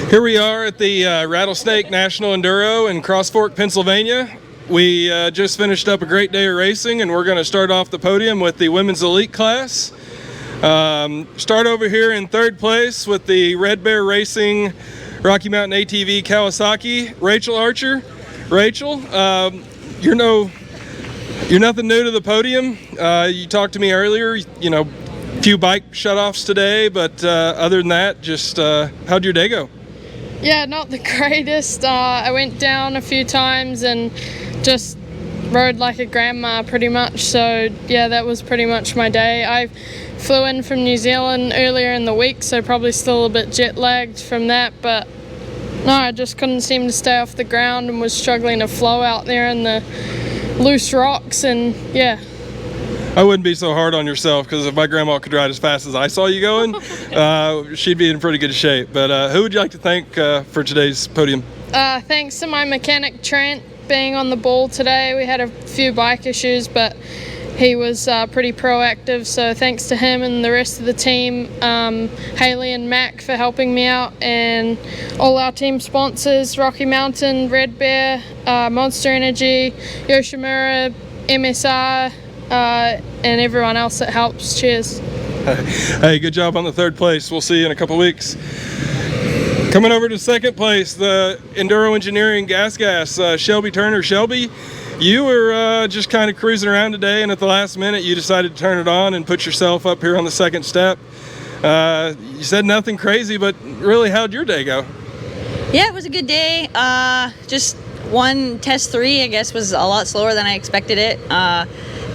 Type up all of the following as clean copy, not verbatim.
Here we are at the Rattlesnake National Enduro in Cross Fork, Pennsylvania. We just finished up a great day of racing, and we're going to start off the podium with the women's elite class. Start over here in third place with the Red Bear Racing Rocky Mountain ATV Kawasaki, Rachel Archer. Rachel, you're nothing new to the podium. You talked to me earlier, few bike shutoffs today, but other than that, just how'd your day go? Yeah, not the greatest. I went down a few times and just rode like a grandma pretty much. So yeah, that was pretty much my day. I flew in from New Zealand earlier in the week, so probably still a bit jet lagged from that, but no, I just couldn't seem to stay off the ground and was struggling to flow out there in the loose rocks, and yeah. I wouldn't be so hard on yourself, because if my grandma could ride as fast as I saw you going, she'd be in pretty good shape. But who would you like to thank for today's podium? Thanks to my mechanic Trent being on the ball today. We had a few bike issues, but he was pretty proactive, so thanks to him and the rest of the team, Haley and Mac for helping me out, and all our team sponsors, Rocky Mountain, Red Bear, Monster Energy, Yoshimura, MSR, and everyone else that helps. Cheers. Hey, good job on the third place. We'll see you in a couple weeks. Coming over to second place, the Enduro Engineering Gas, Shelby Turner. Shelby, you were just kind of cruising around today, and at the last minute you decided to turn it on and put yourself up here on the second step. You said nothing crazy, but really, how'd your day go? Yeah, it was a good day. Just one test 3, I guess, was a lot slower than I expected it.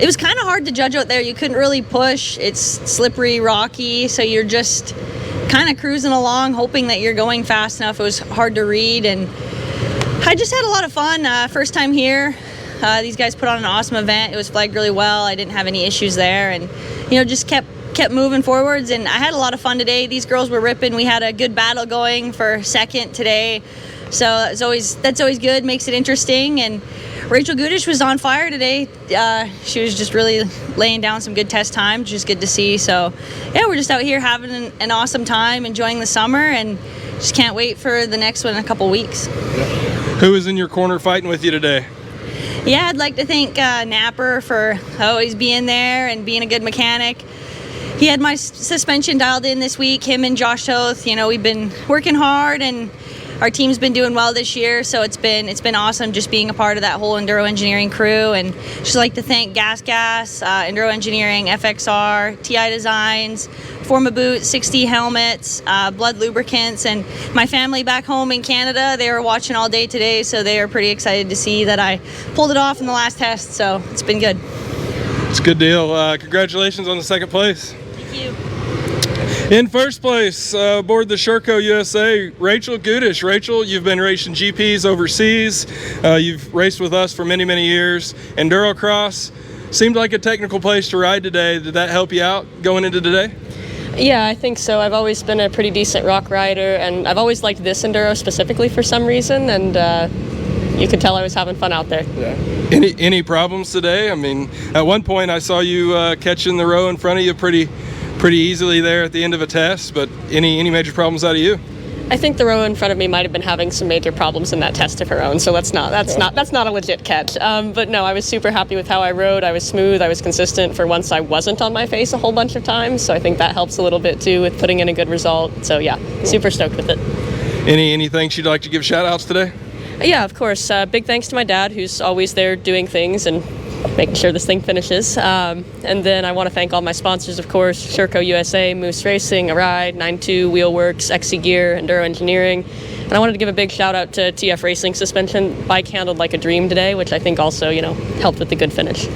It was kind of hard to judge out there. You couldn't really push. It's slippery, rocky, so you're just kind of cruising along, hoping that you're going fast enough. It was hard to read, and I just had a lot of fun. First time here. These guys put on an awesome event. It was flagged really well. I didn't have any issues there, and just kept moving forwards, and I had a lot of fun today. These girls were ripping. We had a good battle going for second today, so that's always good, makes it interesting. And Rachel Gish was on fire today. She was just really laying down some good test times, which is good to see. So yeah, we're just out here having an awesome time, enjoying the summer, and just can't wait for the next one in a couple weeks. Who was in your corner fighting with you today? Yeah, I'd like to thank Napper for always being there and being a good mechanic. He had my suspension dialed in this week, him and Josh Toth. We've been working hard, and our team's been doing well this year, so it's been awesome just being a part of that whole Enduro Engineering crew. And just like to thank Gas, Enduro Engineering, FXR, TI Designs, Forma Boot, 60 helmets, Blood Lubricants, and my family back home in Canada. They were watching all day today, so they are pretty excited to see that I pulled it off in the last test, so it's been good. It's a good deal. Congratulations on the second place. Thank you. In first place, aboard the Sherco USA, Rachel Gish. Rachel, you've been racing GPs overseas. You've raced with us for many, many years. Enduro Cross seemed like a technical place to ride today. Did that help you out going into today? Yeah, I think so. I've always been a pretty decent rock rider, and I've always liked this Enduro specifically for some reason, and you could tell I was having fun out there. Yeah. Any problems today? I mean, at one point I saw you catching the row in front of you pretty easily there at the end of a test, but any major problems out of you? I think the row in front of me might have been having some major problems in that test of her own, so that's not a legit catch. But no, I was super happy with how I rode. I was smooth, I was consistent. For once, I wasn't on my face a whole bunch of times, so I think that helps a little bit too with putting in a good result. So yeah, super stoked with it. Any thanks you'd like to give shout outs today? Yeah, of course. Big thanks to my dad, who's always there doing things and making sure this thing finishes. And then I want to thank all my sponsors, of course, Sherco USA, Moose Racing, A Ride, 92, Wheelworks, XC Gear, Enduro Engineering. And I wanted to give a big shout out to TF Racing Suspension. Bike handled like a dream today, which I think also, helped with the good finish.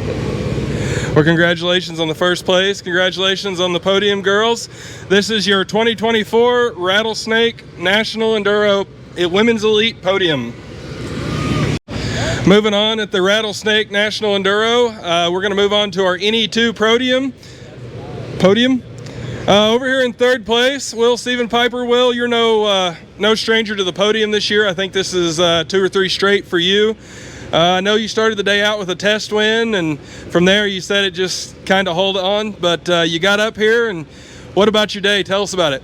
Well, congratulations on the first place. Congratulations on the podium, girls. This is your 2024 Rattlesnake National Enduro Women's Elite Podium. Moving on at the Rattlesnake National Enduro, we're going to move on to our NE2 podium. Over here in third place, Will Stephen Piper. Will, you're no stranger to the podium this year. I think this is 2 or 3 straight for you. I know you started the day out with a test win, and from there you said it just kind of hold on, but you got up here, and what about your day? Tell us about it.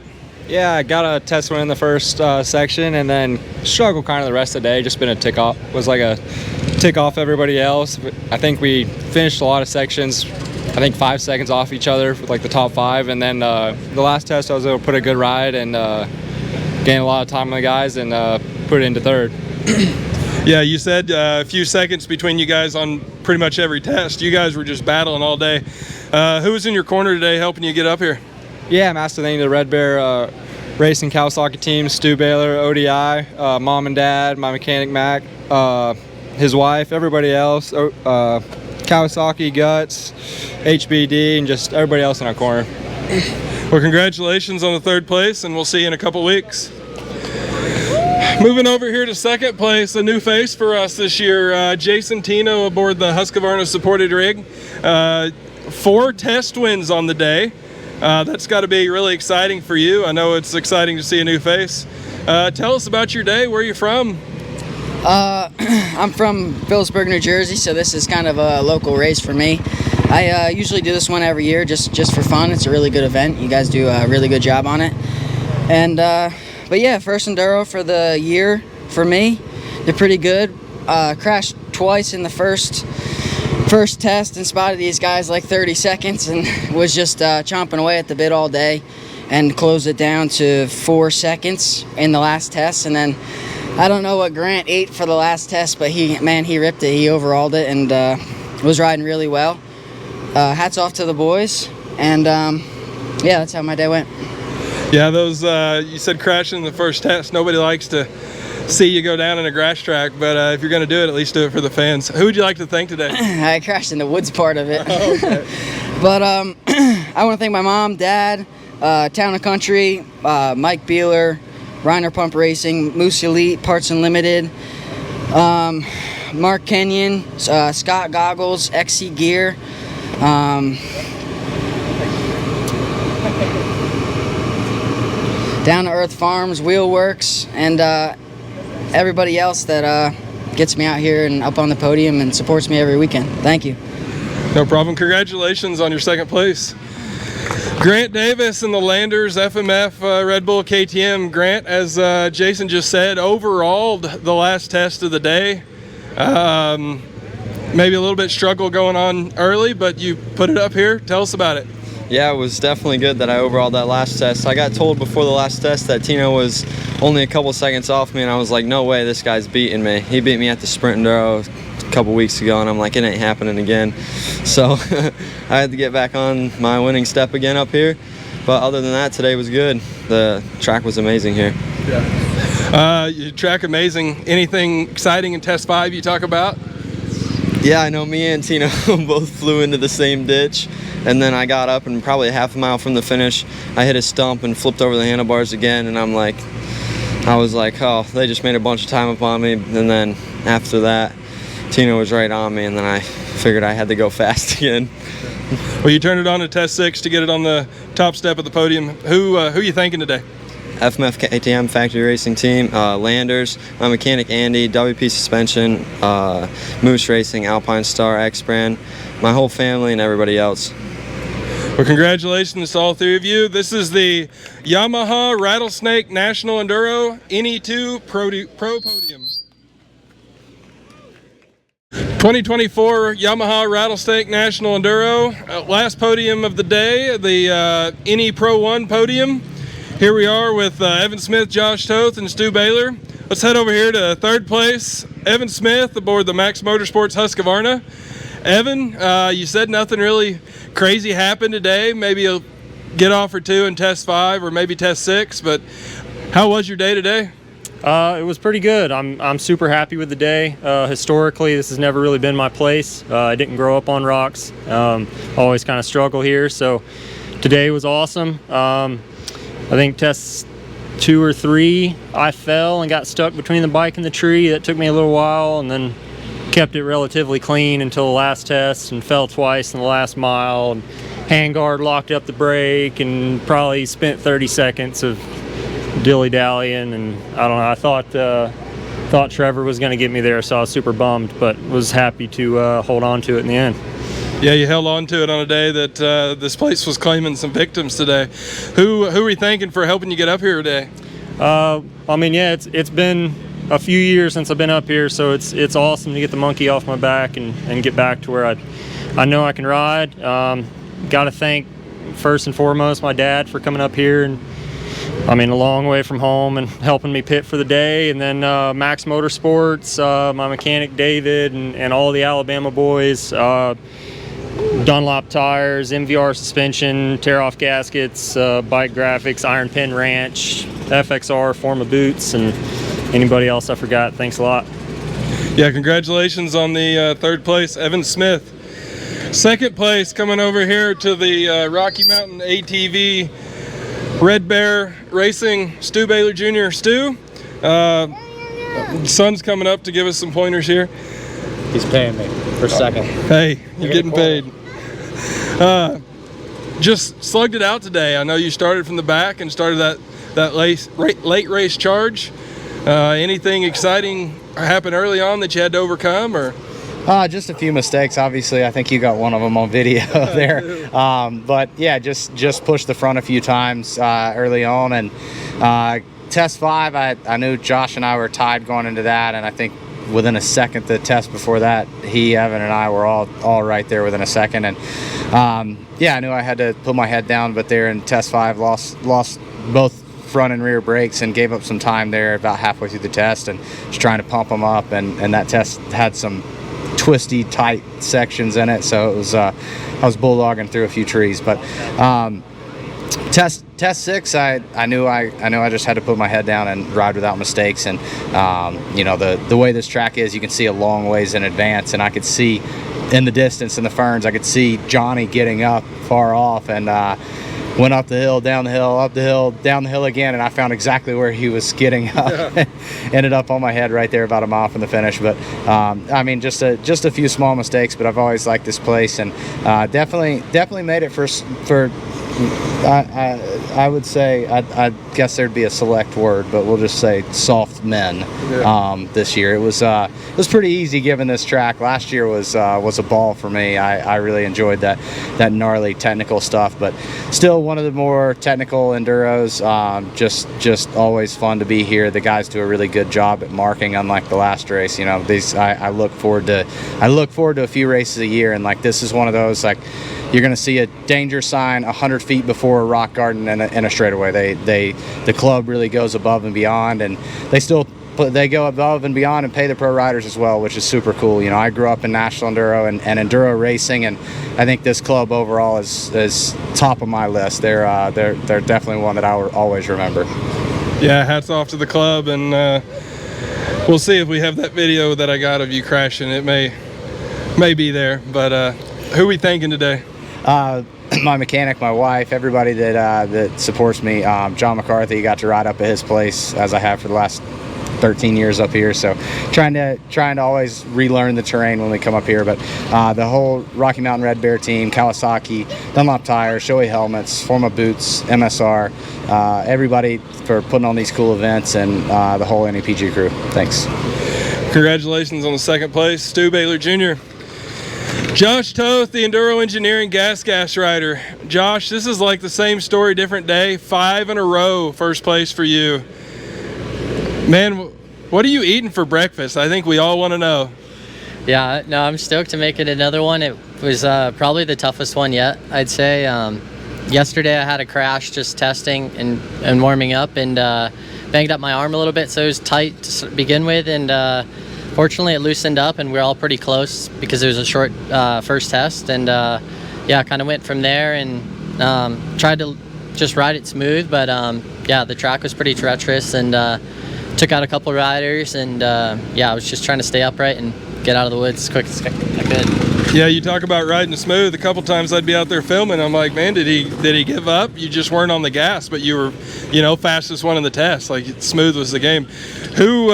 Yeah, I got a test win in the first section, and then struggled kind of the rest of the day. Just been a tick off. Was like a tick off everybody else. I think we finished a lot of sections. I think 5 seconds off each other with like the top 5, and then the last test I was able to put a good ride and gain a lot of time on the guys and put it into third. Yeah, you said a few seconds between you guys on pretty much every test. You guys were just battling all day. Who was in your corner today helping you get up here? Yeah, I'm asked to thank the Red Bear Racing Kawasaki team, Stu Baylor, ODI, mom and dad, my mechanic Mac, his wife, everybody else, Kawasaki, Guts, HBD, and just everybody else in our corner. Well, congratulations on the 3rd place, and we'll see you in a couple weeks. Moving over here to 2nd place, a new face for us this year, Jason Tino aboard the Husqvarna supported rig. 4 test wins on the day. That's got to be really exciting for you. I know it's exciting to see a new face. Tell us about your day. Where are you from? I'm from Phillipsburg, New Jersey, so this is kind of a local race for me. I usually do this one every year just for fun. It's a really good event. You guys do a really good job on it. And but yeah, first Enduro for the year for me. They're pretty good. Crashed twice in the first test and spotted these guys like 30 seconds and was just chomping away at the bit all day and closed it down to 4 seconds in the last test. And then I don't know what Grant ate for the last test, but he ripped it. He overhauled it and was riding really well. Hats off to the boys. And yeah, that's how my day went. Yeah, those you said crashing in the first test. Nobody likes to see you go down in a grass track, but if you're going to do it, at least do it for the fans. Who would you like to thank today? I crashed in the woods part of it. Oh, okay. But I want to thank my mom, dad, Town and Country, Mike Beeler, Reiner Pump Racing, Moose Elite, Parts Unlimited, Mark Kenyon, Scott Goggles, XC Gear, Down to Earth Farms, Wheelworks, and everybody else that gets me out here and up on the podium and supports me every weekend. Thank you. No problem. Congratulations on your 2nd place. Grant Davis and the Landers FMF Red Bull KTM. Grant, as Jason just said, overalled the last test of the day. Maybe a little bit struggle going on early, but you put it up here. Tell us about it. Yeah, it was definitely good that I overalled that last test. I got told before the last test that Tino was only a couple seconds off me, and I was like, no way, this guy's beating me. He beat me at the Sprint Enduro a couple weeks ago, and I'm like, it ain't happening again. So I had to get back on my winning step again up here. But other than that, today was good. The track was amazing here. Yeah. Your track amazing. Anything exciting in Test 5 you talk about? Yeah, I know me and Tino both flew into the same ditch, and then I got up and probably a half a mile from the finish, I hit a stump and flipped over the handlebars again, and I was like, oh, they just made a bunch of time up on me. And then after that, Tino was right on me, and then I figured I had to go fast again. Well, you turned it on to Test 6 to get it on the top step of the podium. Who are you thanking today? FMF KTM Factory Racing Team, Landers, my mechanic Andy, WP Suspension, Moose Racing, Alpine Star, X Brand, my whole family, and everybody else. Well, congratulations to all 3 of you. This is the Yamaha Rattlesnake National Enduro NE2 Pro Podium. 2024 Yamaha Rattlesnake National Enduro. Last podium of the day, the NE Pro 1 podium. Here we are with Evan Smith, Josh Toth, and Stu Baylor. Let's head over here to 3rd place. Evan Smith aboard the Max Motorsports Husqvarna. Evan, you said nothing really crazy happened today. Maybe you'll get off or 2 in Test 5 or maybe Test 6, but how was your day today? It was pretty good. I'm super happy with the day. Historically, this has never really been my place. I didn't grow up on rocks. Always kind of struggle here, so today was awesome. I think tests 2 or 3, I fell and got stuck between the bike and the tree. That took me a little while, and then kept it relatively clean until the last test, and fell twice in the last mile, and handguard locked up the brake, and probably spent 30 seconds of dilly-dallying, and I don't know, I thought Trevor was going to get me there, so I was super bummed, but was happy to hold on to it in the end. Yeah, you held on to it on a day that this place was claiming some victims today. Who are you thanking for helping you get up here today? I mean, yeah, it's been a few years since I've been up here, so it's awesome to get the monkey off my back and get back to where I know I can ride. Got to thank first and foremost my dad for coming up here, and I mean, a long way from home, and helping me pit for the day. And then Max Motorsports, my mechanic David, and all the Alabama boys, Dunlop tires, MVR suspension, tear-off gaskets, bike graphics, Iron Pin Ranch, FXR, Forma boots, and anybody else I forgot. Thanks a lot. Yeah, congratulations on the third place, Evan Smith. Second place coming over here to the Rocky Mountain ATV Red Bear Racing, Stu Baylor Jr. Stu, son's coming up to give us some pointers here. He's paying me for second. Hey, you're getting paid. Just slugged it out today. I know you started from the back and started that late race charge. Anything exciting happen early on that you had to overcome, or? Just a few mistakes. Obviously, I think you got one of them on video there. But yeah, just pushed the front a few times early on, and test 5, I knew Josh and I were tied going into that, and I think within a second, the test before that, Evan and I were all right there within a second, and yeah, I knew I had to put my head down, but there in test 5, lost both front and rear brakes and gave up some time there about halfway through the test, and just trying to pump them up, and that test had some twisty, tight sections in it, so it was I was bulldogging through a few trees. But test 6, I knew I just had to put my head down and ride without mistakes, and you know, the way this track is, you can see a long ways in advance, and I could see in the distance in the ferns, I could see Johnny getting up far off, and went up the hill, down the hill, up the hill, down the hill again, and I found exactly where he was getting up. Ended up on my head right there about a mile from the finish. But I mean, just a few small mistakes, but I've always liked this place, and definitely made it for I would say, I guess there'd be a select word, but we'll just say soft men. This year it was pretty easy given this track. Last year was a ball for me. I really enjoyed that gnarly technical stuff, but still one of the more technical enduros. Just always fun to be here. The guys do a really good job at marking, unlike the last race. You know, I look forward to a few races a year, and like this is one of those, like, you're going to see a danger sign 100 feet before a rock garden and a straightaway. The club really goes above and beyond, and they go above and beyond and pay the pro riders as well, which is super cool. You know, I grew up in National Enduro and Enduro racing, and I think this club overall is top of my list. They're definitely one that I will always remember. Yeah, hats off to the club, and we'll see if we have that video that I got of you crashing. It may be there, but who are we thanking today? My mechanic, my wife, everybody that supports me. John McCarthy, got to ride up at his place as I have for the last 13 years up here, so trying to always relearn the terrain when we come up here. But the whole Rocky Mountain Red Bear team, Kawasaki, Dunlop tires, Shoei helmets, Forma boots, MSR, everybody for putting on these cool events, and the whole NEPG crew. Thanks. Congratulations on the second place, Stu Baylor Jr. Josh Toth, the Enduro Engineering Gas rider. Josh, this is like the same story, different day. 5 in a row, first place for you. Man, what are you eating for breakfast? I think we all want to know. Yeah, no, I'm stoked to make it another one. It was probably the toughest one yet, I'd say. Yesterday I had a crash just testing and warming up, and banged up my arm a little bit, so it was tight to begin with, and fortunately it loosened up, and we're all pretty close because it was a short first test, and yeah, kind of went from there, and tried to just ride it smooth, but yeah, the track was pretty treacherous, and took out a couple riders, and yeah, I was just trying to stay upright and get out of the woods as quick as I could. Yeah, you talk about riding smooth. A couple times I'd be out there filming, I'm like, man, did he give up? You just weren't on the gas, but you were, you know, fastest one in the test. Like, smooth was the game. Who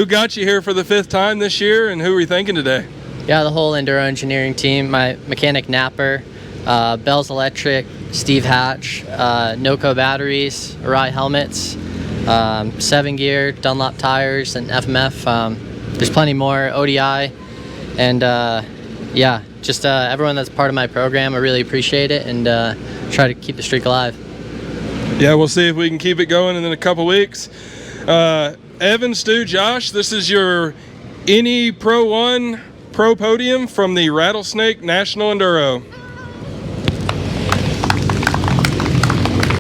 got you here for the 5th time this year, and who were you thinking today? Yeah, the whole Enduro Engineering team. My mechanic Napper, Bell's Electric, Steve Hatch, Noco batteries, Arai helmets, 7 gear, Dunlop tires, and FMF. There's plenty more, ODI, and yeah, just everyone that's part of my program, I really appreciate it, and try to keep the streak alive. Yeah, we'll see if we can keep it going in a couple weeks. Evan, Stu, Josh, this is your NE Pro 1 Pro Podium from the Rattlesnake National Enduro.